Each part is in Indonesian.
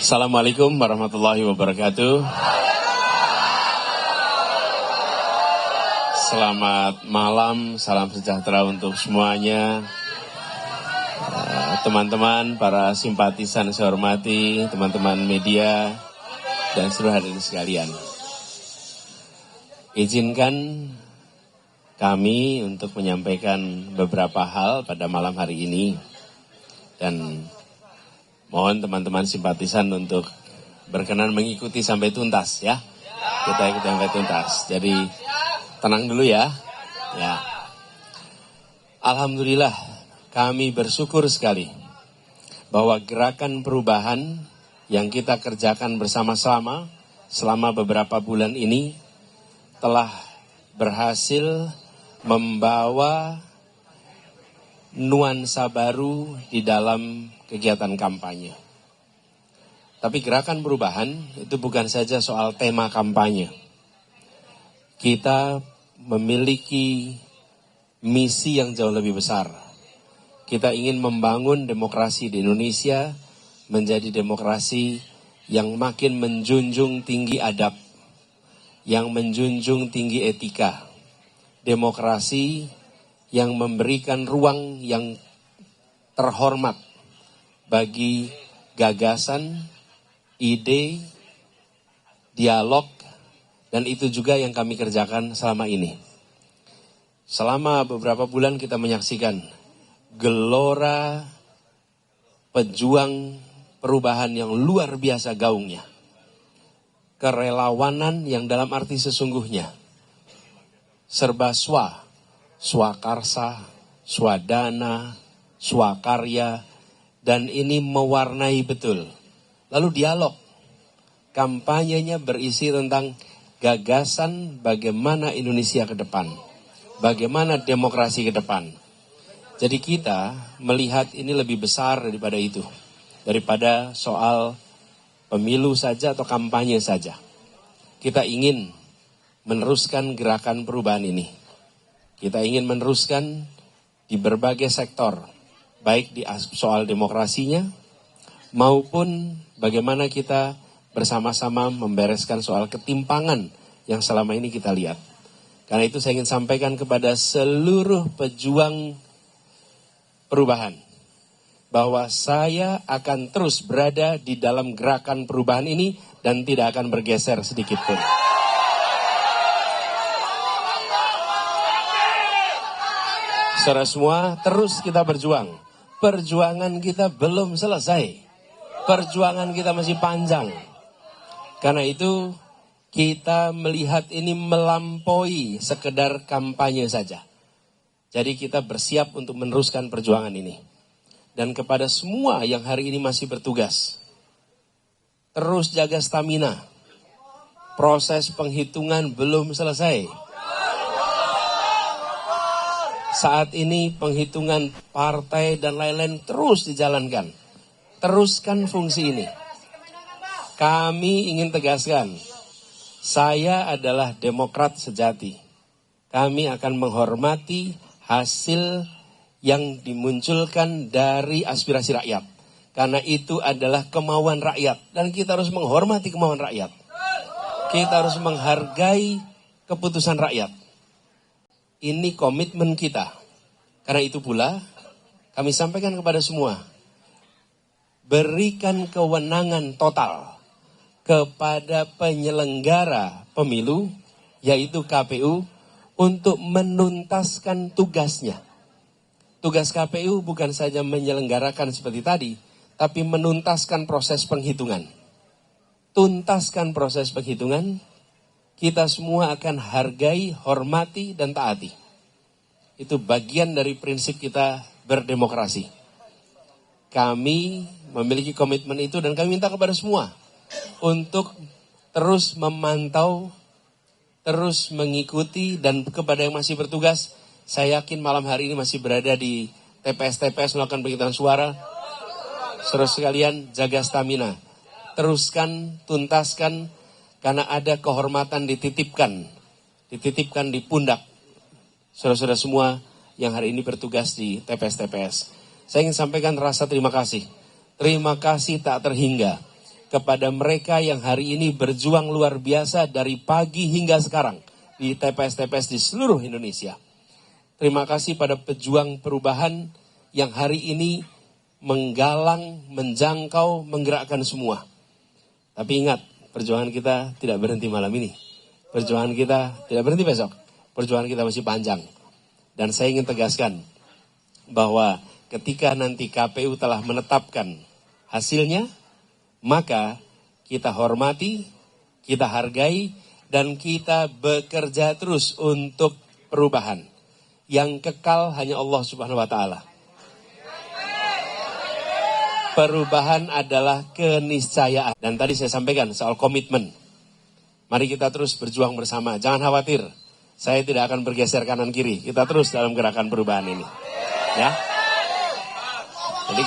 Assalamualaikum warahmatullahi wabarakatuh. Selamat malam, salam sejahtera untuk semuanya. Teman-teman, para simpatisan saya hormati, teman-teman media, dan seluruh hadirin sekalian. Izinkan kami untuk menyampaikan beberapa hal pada malam hari ini. Dan mohon teman-teman simpatisan untuk berkenan mengikuti sampai tuntas ya. Kita ikuti sampai tuntas. Jadi tenang dulu ya. Alhamdulillah kami bersyukur sekali bahwa gerakan perubahan yang kita kerjakan bersama-sama selama beberapa bulan ini telah berhasil membawa nuansa baru di dalam kegiatan kampanye. Tapi gerakan perubahan itu bukan saja soal tema kampanye. Kita memiliki misi yang jauh lebih besar. Kita ingin membangun demokrasi di Indonesia menjadi demokrasi yang makin menjunjung tinggi adab, yang menjunjung tinggi etika. Demokrasi yang memberikan ruang yang terhormat bagi gagasan, ide, dialog, dan itu juga yang kami kerjakan selama ini. Selama beberapa bulan kita menyaksikan gelora pejuang perubahan yang luar biasa gaungnya. Kerelawanan yang dalam arti sesungguhnya. Serba swakarsa, swadana, swakarya, dan ini mewarnai betul. Lalu dialog, kampanyenya berisi tentang gagasan bagaimana Indonesia ke depan, bagaimana demokrasi ke depan. Jadi kita melihat ini lebih besar daripada itu, daripada soal pemilu saja atau kampanye saja. Kita ingin meneruskan gerakan perubahan ini. Kita ingin meneruskan di berbagai sektor, baik di soal demokrasinya, maupun bagaimana kita bersama-sama membereskan soal ketimpangan yang selama ini kita lihat. Karena itu saya ingin sampaikan kepada seluruh pejuang perubahan, bahwa saya akan terus berada di dalam gerakan perubahan ini dan tidak akan bergeser sedikit pun. Saudara semua, terus kita berjuang. Perjuangan kita belum selesai. Perjuangan kita masih panjang. Karena itu, kita melihat ini melampaui sekedar kampanye saja. Jadi kita bersiap untuk meneruskan perjuangan ini. Dan kepada semua yang hari ini masih bertugas, terus jaga stamina. Proses penghitungan belum selesai. Saat ini penghitungan partai dan lain-lain terus dijalankan. Teruskan fungsi ini. Kami ingin tegaskan, saya adalah demokrat sejati. Kami akan menghormati hasil yang dimunculkan dari aspirasi rakyat. Karena itu adalah kemauan rakyat. Dan kita harus menghormati kemauan rakyat. Kita harus menghargai keputusan rakyat. Ini komitmen kita. Karena itu pula kami sampaikan kepada semua. Berikan kewenangan total kepada penyelenggara pemilu, yaitu KPU, untuk menuntaskan tugasnya. Tugas KPU bukan saja menyelenggarakan seperti tadi, tapi menuntaskan proses penghitungan. Tuntaskan proses penghitungan, kita semua akan hargai, hormati, dan taati. Itu bagian dari prinsip kita berdemokrasi. Kami memiliki komitmen itu dan kami minta kepada semua untuk terus memantau, terus mengikuti, dan kepada yang masih bertugas, saya yakin malam hari ini masih berada di TPS-TPS melakukan penghitungan suara. Saudara sekalian, jaga stamina. Teruskan, tuntaskan, karena ada kehormatan dititipkan di pundak saudara-saudara semua yang hari ini bertugas di TPS-TPS. Saya ingin sampaikan rasa terima kasih. Terima kasih tak terhingga kepada mereka yang hari ini berjuang luar biasa dari pagi hingga sekarang di TPS-TPS di seluruh Indonesia. Terima kasih pada pejuang perubahan yang hari ini menggalang, menjangkau, menggerakkan semua. Tapi ingat, perjuangan kita tidak berhenti malam ini. Perjuangan kita tidak berhenti besok. Perjuangan kita masih panjang. Dan saya ingin tegaskan bahwa ketika nanti KPU telah menetapkan hasilnya, maka kita hormati, kita hargai, dan kita bekerja terus untuk perubahan. Yang kekal hanya Allah Subhanahu wa Ta'ala. Perubahan adalah keniscayaan. Dan tadi saya sampaikan soal komitmen. Mari kita terus berjuang bersama. Jangan khawatir, saya tidak akan bergeser kanan kiri. Kita terus dalam gerakan perubahan ini. Ya. Jadi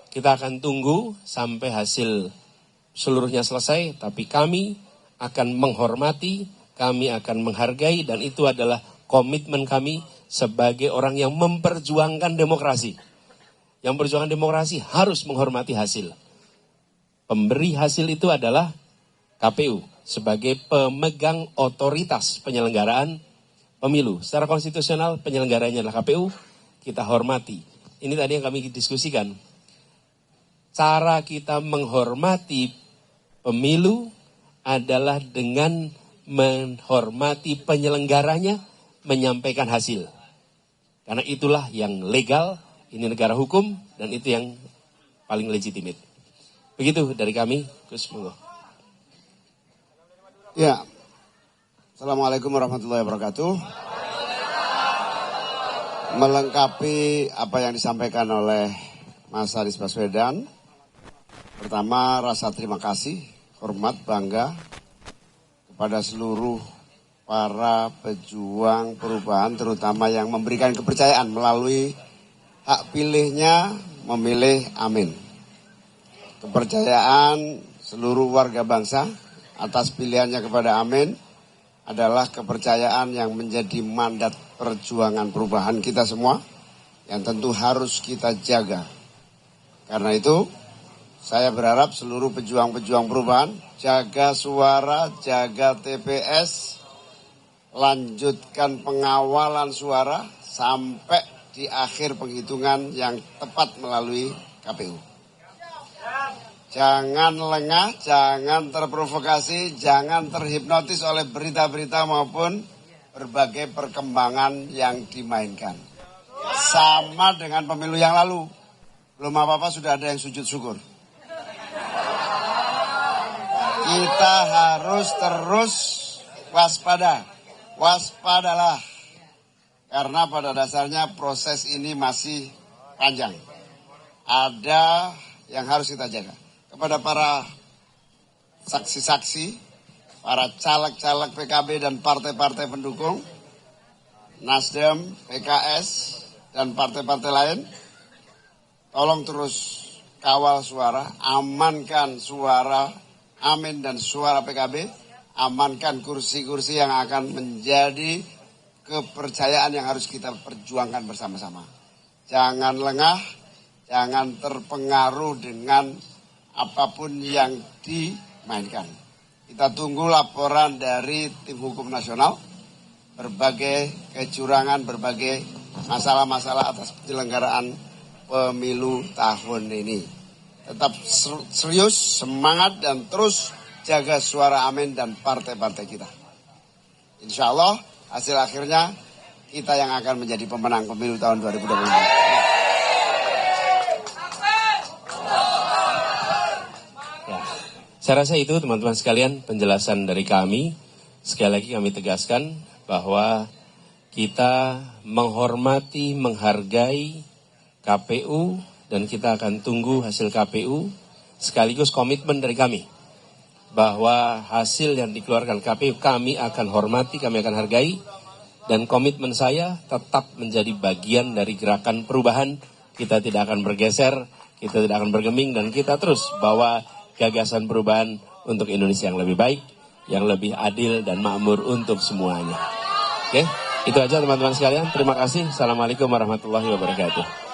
kita akan tunggu sampai hasil seluruhnya selesai. Tapi kami akan menghormati, kami akan menghargai, dan itu adalah komitmen kami sebagai orang yang memperjuangkan demokrasi. Yang perjuangan demokrasi harus menghormati hasil. Pemberi hasil itu adalah KPU sebagai pemegang otoritas penyelenggaraan pemilu. Secara konstitusional penyelenggaranya adalah KPU, kita hormati. Ini tadi yang kami diskusikan. Cara kita menghormati pemilu adalah dengan menghormati penyelenggaranya, menyampaikan hasil. Karena itulah yang legal, ini negara hukum, dan itu yang paling legitimate. Begitu dari kami, Gus, monggo. Ya, Assalamualaikum warahmatullahi wabarakatuh. Melengkapi apa yang disampaikan oleh Mas Anies Baswedan, pertama rasa terima kasih, hormat, bangga kepada seluruh para pejuang perubahan, terutama yang memberikan kepercayaan melalui hak pilihnya memilih Amin. Kepercayaan seluruh warga bangsa atas pilihannya kepada Amin adalah kepercayaan yang menjadi mandat perjuangan perubahan kita semua yang tentu harus kita jaga. Karena itu saya berharap seluruh pejuang-pejuang perubahan jaga suara, jaga TPS, lanjutkan pengawalan suara sampai di akhir penghitungan yang tepat melalui KPU. Jangan lengah, jangan terprovokasi, jangan terhipnotis oleh berita-berita maupun berbagai perkembangan yang dimainkan. Sama dengan pemilu yang lalu, belum apa-apa sudah ada yang sujud syukur. Kita harus terus waspada, waspadalah. Karena pada dasarnya proses ini masih panjang. Ada yang harus kita jaga. Kepada para saksi-saksi, para caleg-caleg PKB dan partai-partai pendukung, Nasdem, PKS, dan partai-partai lain, tolong terus kawal suara, amankan suara Amin dan suara PKB, amankan kursi-kursi yang akan menjadi kepercayaan yang harus kita perjuangkan bersama-sama. Jangan lengah, jangan terpengaruh dengan apapun yang dimainkan. Kita tunggu laporan dari tim hukum nasional, berbagai kecurangan, berbagai masalah-masalah atas penyelenggaraan pemilu tahun ini. Tetap serius, semangat, dan terus jaga suara Amin dan partai-partai kita. Insya Allah hasil akhirnya kita yang akan menjadi pemenang pemilu tahun 2024. Ya, saya rasa itu teman-teman sekalian penjelasan dari kami. Sekali lagi kami tegaskan bahwa kita menghormati, menghargai KPU, dan kita akan tunggu hasil KPU, sekaligus komitmen dari kami bahwa hasil yang dikeluarkan KPU kami akan hormati, kami akan hargai, dan komitmen saya tetap menjadi bagian dari gerakan perubahan. Kita tidak akan bergeser, kita tidak akan bergeming, dan kita terus bawa gagasan perubahan untuk Indonesia yang lebih baik, yang lebih adil dan makmur untuk semuanya. Oke, itu aja teman-teman sekalian. Terima kasih. Assalamualaikum warahmatullahi wabarakatuh.